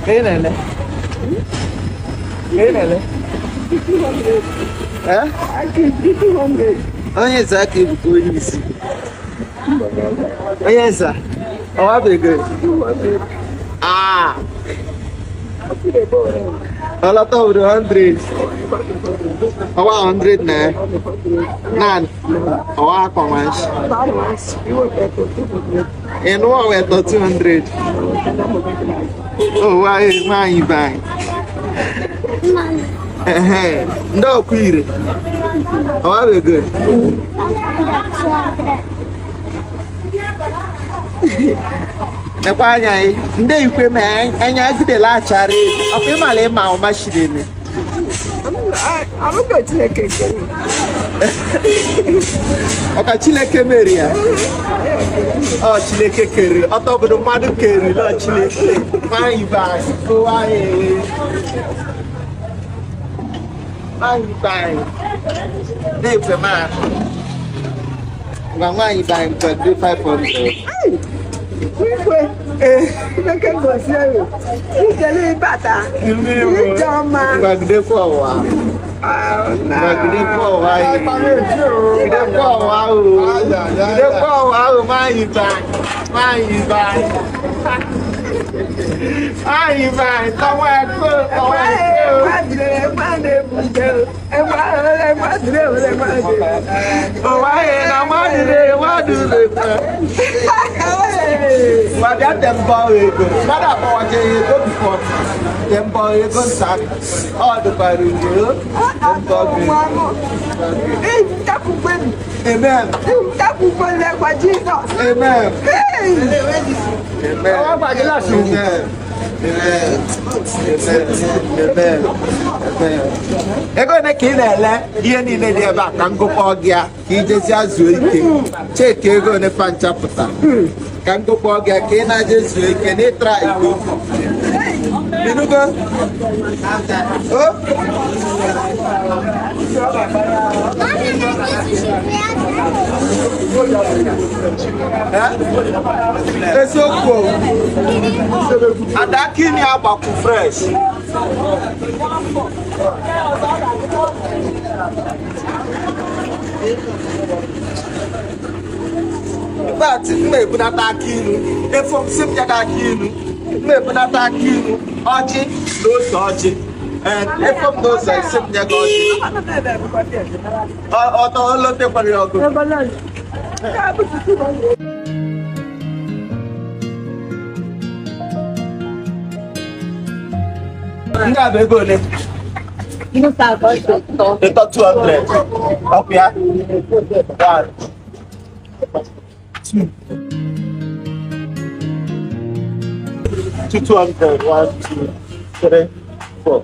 Kenele. Kenele. Eh? I give you 200. Oh yes, I keep going easy. Oh yes, sir. Oh, I'll be good. 200. Ah, I see the ball. a lot of 100. Oh, 100 now. None. Oh, I come You want that to 200. and what were the 200? Oh, why you buying? No, query. Oh, I'll be good. Nakwanya nde ikwe me anya gide la chare afi male ma o ma shire ni I'm going to take it. oka chileke meria o chileke kere otobodo madu kere lo chileke mai ba ko wa e mai ba nde ikwe ma mai ba nko 500 You can go see you. You can live better. You don't mind. Bagde for wa. Bagde for wa. Bagde for wa. Bagde for wa. Man you buy. You buy. Come on, go. What do they? But that them boy go. That boy go before. Them boy go sack. All the barrel go. Them boy. Amen. Amen. Ego na kinele ihe niile dị ebe a ka ngụkọ gị ka ijezi azụ ike cheke ego na panchapụta ka ngụkọ gị ka ị na-aje zuo ike na ịtra iko minugo eziokwu adakini agbapụ fresh but mmebunata aka ilu efom si m ya aka ilu mmebunata aka ilu ọjị na ose ọjị efom na ose isi m ya ga ọjị ọtọ olotekwara ya ọgụ ndị a bụ ego ole? Ịtọ 200 ọkụ ya 1 2 200 1 2 3 4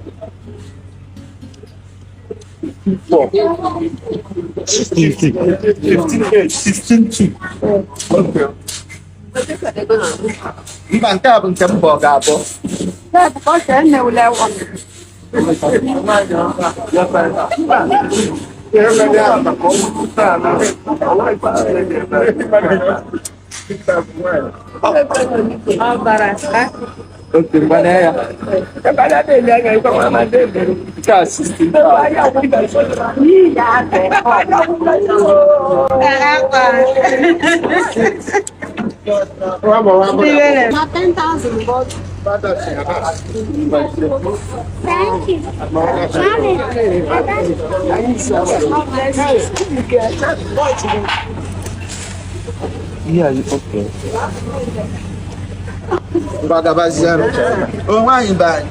16 8 16 2 okay. Iba nke a bụ nke mbọ ga-abụ okay, mana ya? Kepada dia yang ikut mama dia. Kita assistant. Not 10,000, but thank you. Yeah, okay. Bagabazano. Oh, my bad.